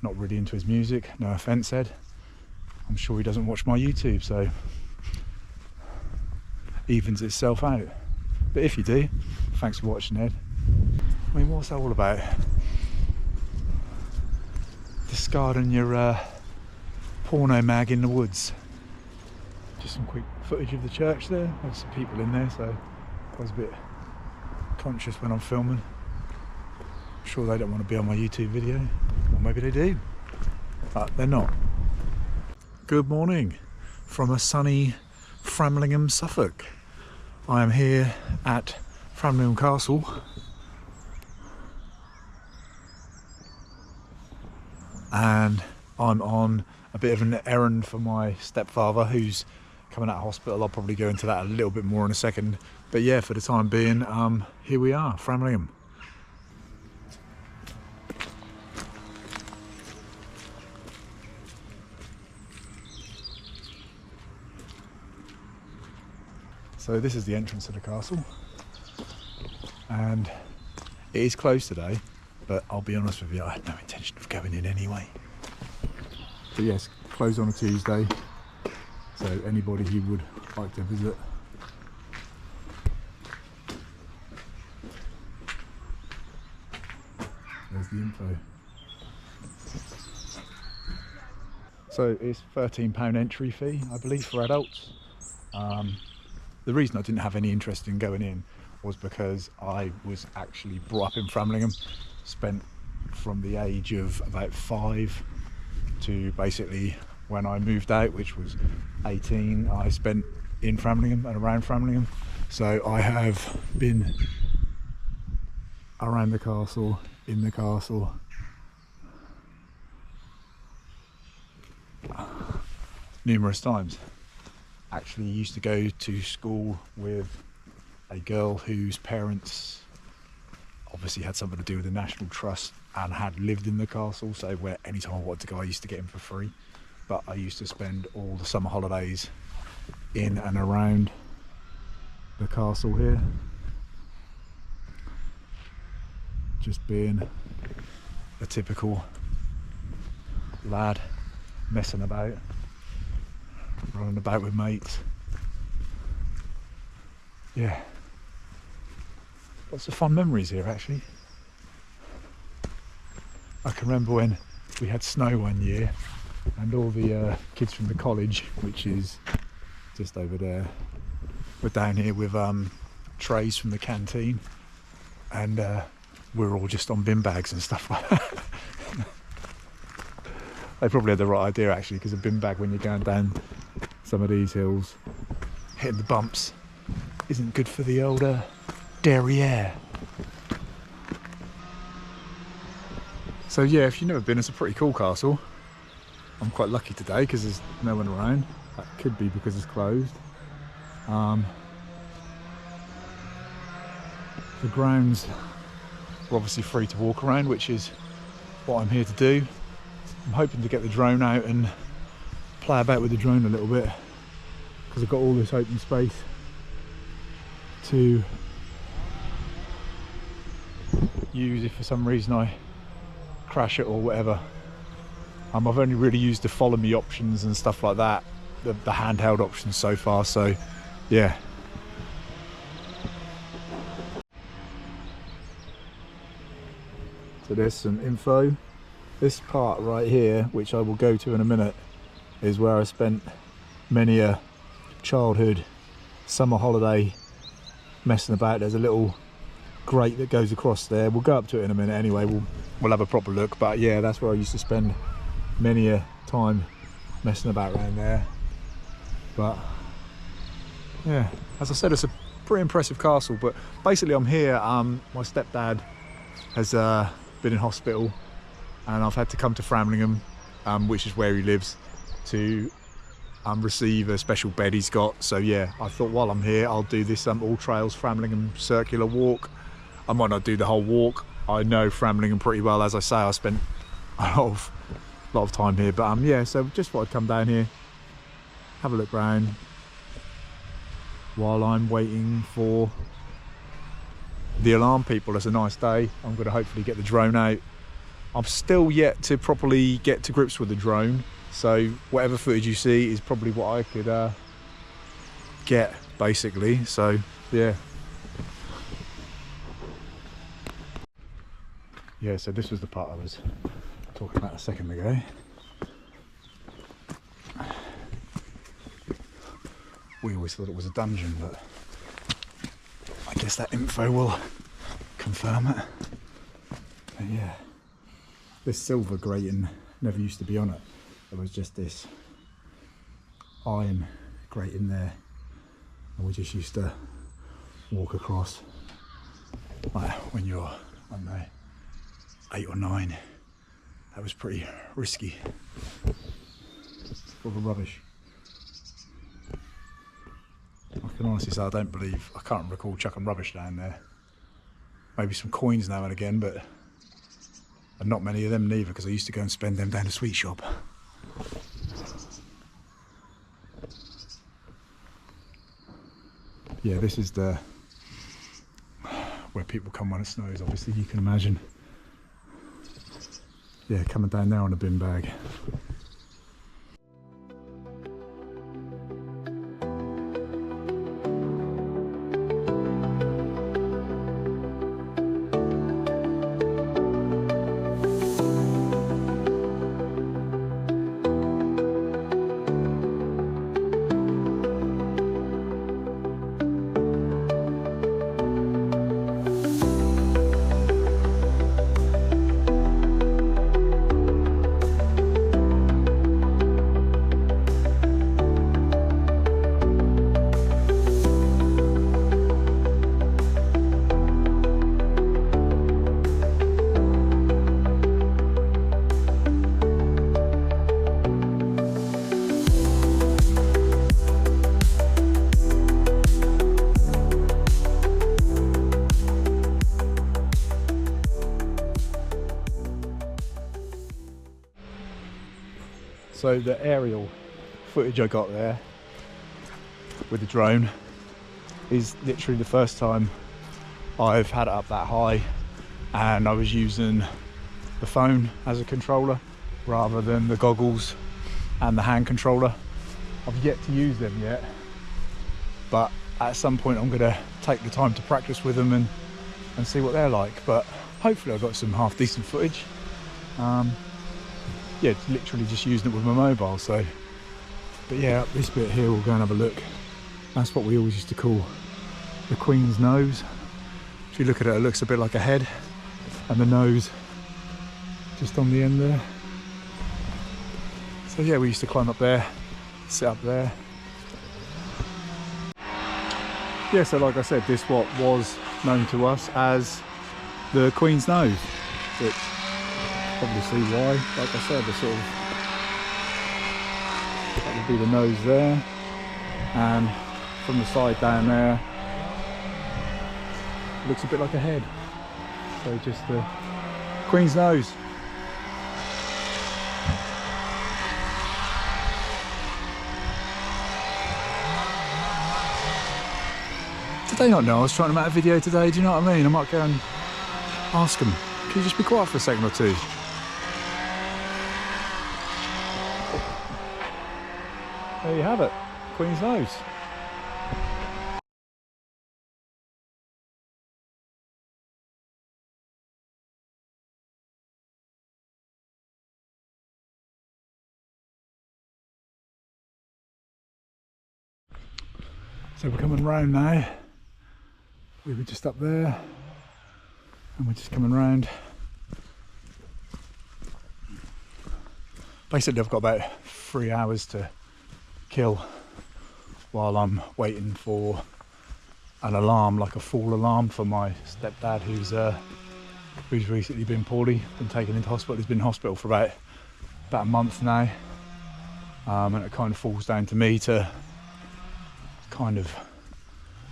not really into his music. No offence, Ed. I'm sure he doesn't watch my YouTube, so evens itself out. But if you do, thanks for watching, Ed. I mean, what's that all about? Discarding your porno mag in the woods. Just some quick footage of the church there. There's some people in there, so I was a bit conscious when I'm filming. I'm sure they don't want to be on my YouTube video, or maybe they do, but they're not. Good morning from a sunny Framlingham, Suffolk. I am here at Framlingham Castle, and I'm on a bit of an errand for my stepfather who's coming out of hospital. I'll probably go into that a little bit more in a second, but yeah, for the time being, here we are, Framlingham. So this is the entrance to the castle, and it is closed today, but I'll be honest with you, I had no intention of going in anyway. But yes, closed on a Tuesday, so anybody who would like to visit. There's the info. So it's £13 entry fee, I believe, for adults. The reason I didn't have any interest in going in was because I was actually brought up in Framlingham, spent from the age of about 5 to basically when I moved out, which was 18, I spent in Framlingham and around Framlingham. So I have been around the castle, in the castle, numerous times. Actually used to go to school with a girl whose parents obviously had something to do with the National Trust and had lived in the castle, so where anytime I wanted to go I used to get in for free. But I used to spend all the summer holidays in and around the castle here, just being a typical lad, messing about, running about with mates. Yeah, lots of fun memories here actually. I can remember when we had snow one year and all the kids from the college, which is just over there, were down here with trays from the canteen, and we were all just on bin bags and stuff like that. They probably had the right idea actually, because a bin bag when you're going down some of these hills, hitting the bumps, isn't good for the old derriere. So yeah, if you've never been, it's a pretty cool castle. I'm quite lucky today because there's no one around. That could be because it's closed. The grounds are obviously free to walk around, which is what I'm here to do. I'm hoping to get the drone out and play about with the drone a little bit, because I've got all this open space to use if for some reason I crash it or whatever. I've only really used the follow me options and stuff like that, the handheld options so far, so yeah. So there's some info. This part right here, which I will go to in a minute, is where I spent many a childhood summer holiday messing about. There's a little grate that goes across there. We'll go up to it in a minute anyway. We'll have a proper look, but yeah, that's where I used to spend many a time messing about around there. But yeah, as I said, it's a pretty impressive castle. But basically I'm here, my stepdad has been in hospital, and I've had to come to Framlingham, which is where he lives, to receive a special bed he's got. So yeah, I thought while I'm here I'll do this All Trails Framlingham circular walk. I might not do the whole walk. I know Framlingham pretty well. As I say, I spent a lot of time here, but yeah, so just thought I'd come down here, have a look round while I'm waiting for the alarm people. It's a nice day. I'm going to hopefully get the drone out I'm still yet to properly get to grips with the drone, so whatever footage you see is probably what I could get, basically. So yeah. Yeah, so this was the part I was talking about a second ago. We always thought it was a dungeon, but I guess that info will confirm it. But yeah, this silver grating never used to be on it. There was just this iron grating there, and we just used to walk across, like when you're, I don't know, 8 or 9. That was pretty risky. Full of rubbish. I can honestly say I can't recall chucking rubbish down there. Maybe some coins now and again, but not many of them neither, because I used to go and spend them down the sweet shop. Yeah, this is where people come when it snows, obviously, you can imagine. Yeah, coming down there on a bin bag. So the aerial footage I got there with the drone is literally the first time I've had it up that high, and I was using the phone as a controller rather than the goggles and the hand controller. I've yet to use them yet, but at some point I'm gonna take the time to practice with them and see what they're like. But hopefully I got some half decent footage. Yeah, it's literally just using it with my mobile. So, but yeah, up this bit here we'll go and have a look. That's what we always used to call the Queen's Nose. If you look at it, it looks a bit like a head, and the nose just on the end there. So yeah, we used to climb up there, sit up there. Yeah, so like I said, this what was known to us as the Queen's Nose, which probably see why. Like I said, the sort of, that would be the nose there, and from the side down there it looks a bit like a head. So just the Queen's Nose. Did they not know I was trying to make a video today? Do you know what I mean? I might go and ask them, can you just be quiet for a second or two? There you have it, Queen's Nose. So we're coming round now. We were just up there, and we're just coming round. Basically I've got about 3 hours to kill while I'm waiting for an alarm, like a fall alarm for my stepdad, who's recently been poorly, been taken into hospital. He's been in hospital for about a month now, and it kind of falls down to me to kind of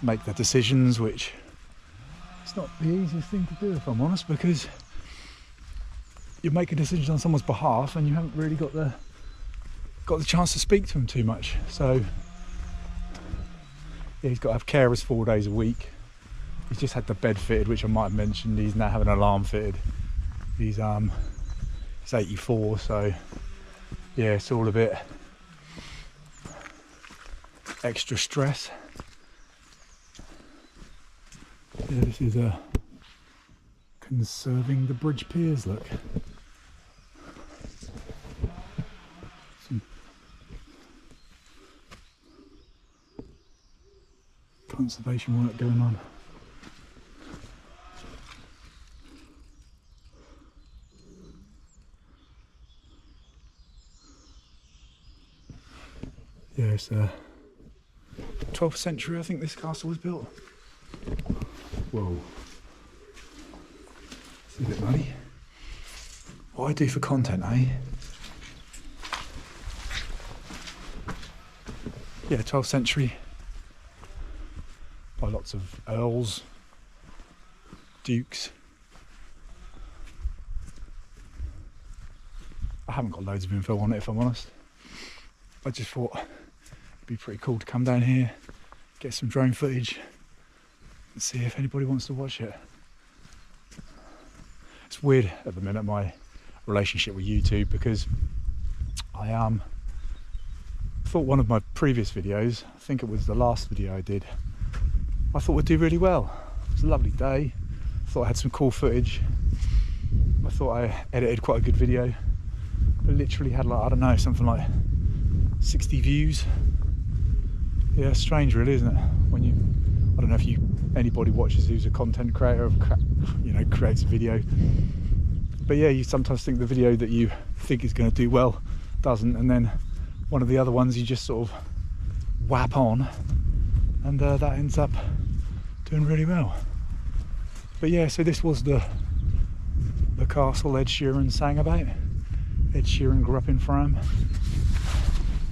make the decisions, which it's not the easiest thing to do, if I'm honest, because you're making decisions on someone's behalf and you haven't really got the chance to speak to him too much. So yeah, he's got to have carers 4 days a week. He's just had the bed fitted, which I might have mentioned. He's now having an alarm fitted. He's It's 84, so yeah, it's all a bit extra stress. Yeah, this is conserving the bridge piers, look. Some conservation work going on. Yeah, it's 12th century, I think this castle was built. Whoa. It's a bit muddy. What I do for content, eh? Yeah, 12th century. By lots of earls, dukes. I haven't got loads of info on it, if I'm honest. I just thought it'd be pretty cool to come down here, get some drone footage, and see if anybody wants to watch it. It's weird at the minute, my relationship with YouTube, because I thought one of my previous videos, I think it was the last video I did, I thought would do really well. It was a lovely day. I thought I had some cool footage. I thought I edited quite a good video. I literally had, like, I don't know, something like 60 views. Yeah, strange really, isn't it? When you, I don't know if anybody watches who's a content creator, you know, creates a video. But yeah, you sometimes think the video that you think is going to do well doesn't, and then one of the other ones you just sort of whap on, and that ends up doing really well. But yeah, so this was the castle Ed Sheeran sang about. Ed Sheeran grew up in Fram.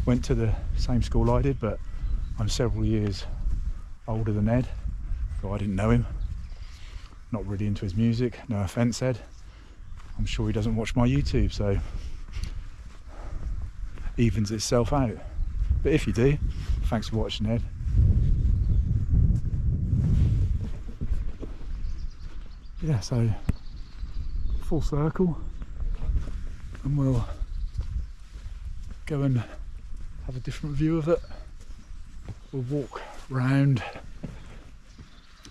Went to the same school I did, but I'm several years older than Ed, so I didn't know him. Not really into his music, no offence Ed. I'm sure he doesn't watch my YouTube, so evens itself out. But if you do, thanks for watching, Ed. Yeah, so full circle, and we'll go and have a different view of it. We'll walk round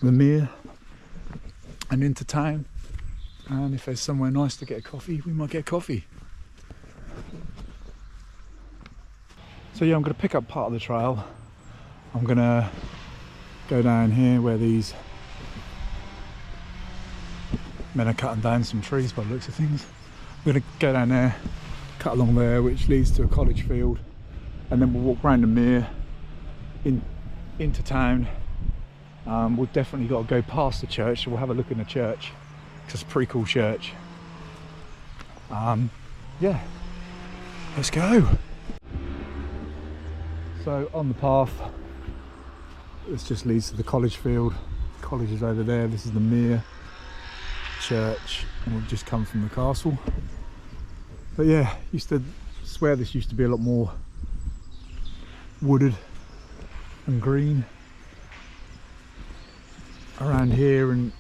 the mere and into town, and if there's somewhere nice to get a coffee, we might get a coffee. So yeah, I'm going to pick up part of the trail. I'm going to go down here where these men are cutting down some trees by the looks of things. I'm going to go down there, cut along there, which leads to a college field, and then we'll walk around the mere into town. We've definitely got to go past the church, so we'll have a look in the church, because it's a pretty cool church. Yeah, let's go. So on the path, this just leads to the college field. College is over there. This is the mere church, and we've just come from the castle. But yeah, used to swear this used to be a lot more wooded and green around here, and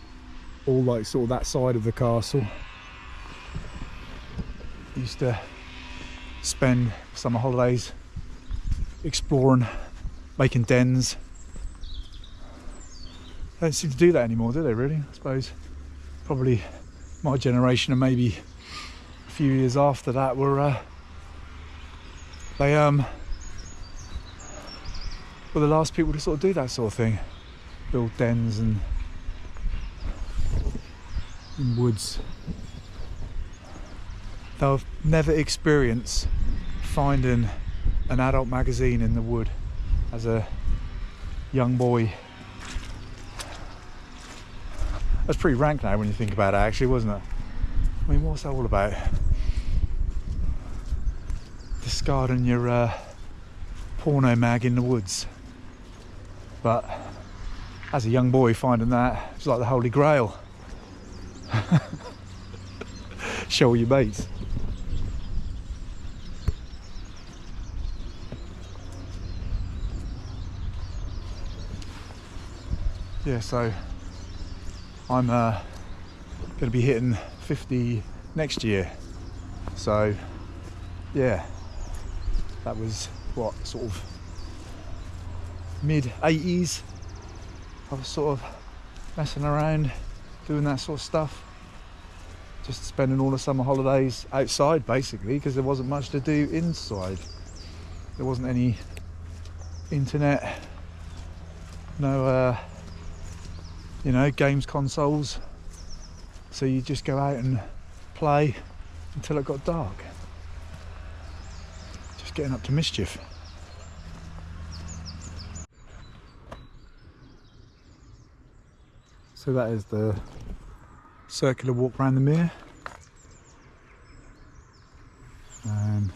all like sort of that side of the castle. Used to spend summer holidays exploring, making dens. They don't seem to do that anymore, do they, really? I suppose probably my generation and maybe a few years after that were the last people to sort of do that sort of thing, build dens and in woods. They'll never experience finding an adult magazine in the wood as a young boy. That's pretty rank now when you think about it, actually, wasn't it? I mean, what's that all about? Discarding your porno mag in the woods. But as a young boy, finding that, it's like the Holy Grail. Show all your mates. Yeah, so I'm going to be hitting 50 next year. So yeah, that was what, sort of mid-80s. I was sort of messing around, doing that sort of stuff, just spending all the summer holidays outside basically, because there wasn't much to do inside. There wasn't any internet, no you know, games consoles, so you just go out and play until it got dark, just getting up to mischief. So that is the circular walk around the mere, and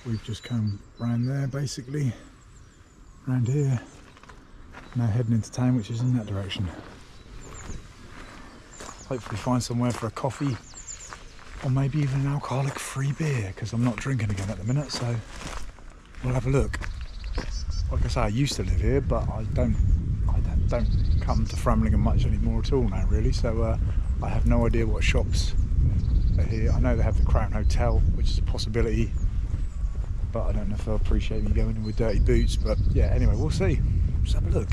we've just come round there basically, round here, now heading into town, which is in that direction. Hopefully find somewhere for a coffee, or maybe even an alcoholic free beer, because I'm not drinking again at the minute, so we'll have a look. Like I say, I used to live here, but I don't come to Framlingham much anymore at all now really, so I have no idea what shops are here. I know they have the Crown Hotel, which is a possibility, but I don't know if they'll appreciate me going in with dirty boots. But yeah, anyway, we'll see. Let's have a look.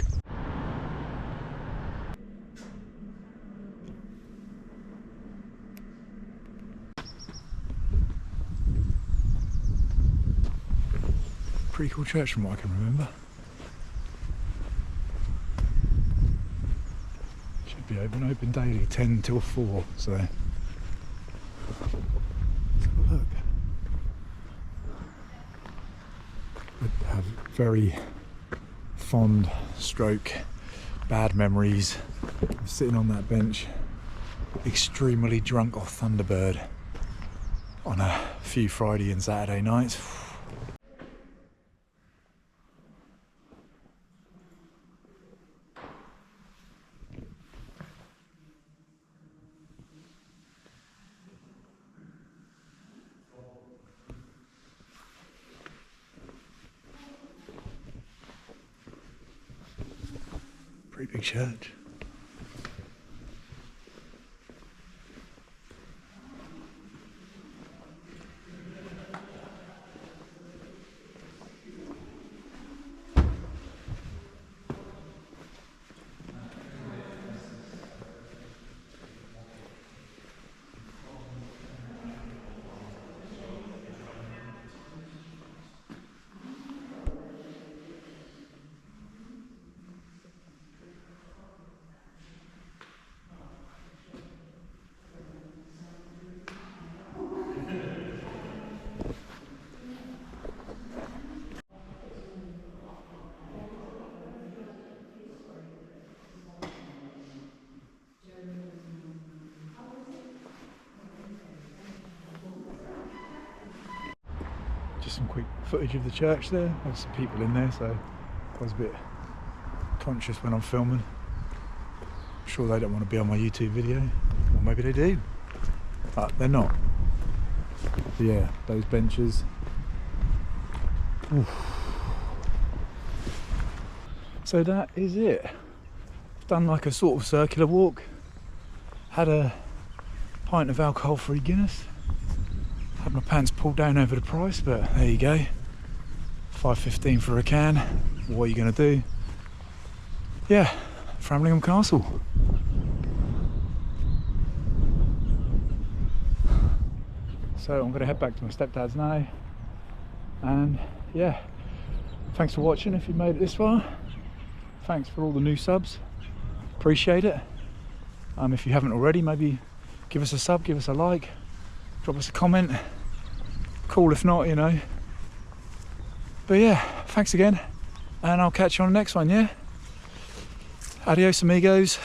Pretty cool church from what I can remember. Should be open daily, 10 till 4, so let's have a look. I have very fond stroke bad memories of sitting on that bench, extremely drunk off Thunderbird on a few Friday and Saturday nights. Pretty big church. Just some quick footage of the church there. There's some people in there, so I was a bit conscious when I'm filming. I'm sure they don't want to be on my YouTube video, or maybe they do, but they're not. But yeah, those benches. Oof. So that is it. I've done like a sort of circular walk, had a pint of alcohol-free Guinness, had my pants pulled down over the price, but there you go, $5.15 for a can. What are you going to do? Yeah, Framlingham Castle. So I'm going to head back to my stepdad's now, and yeah, thanks for watching if you made it this far. Thanks for all the new subs, appreciate it. If you haven't already, maybe give us a sub, give us a like, drop us a comment. Cool if not, you know. But yeah, thanks again, and I'll catch you on the next one. Yeah, adios amigos.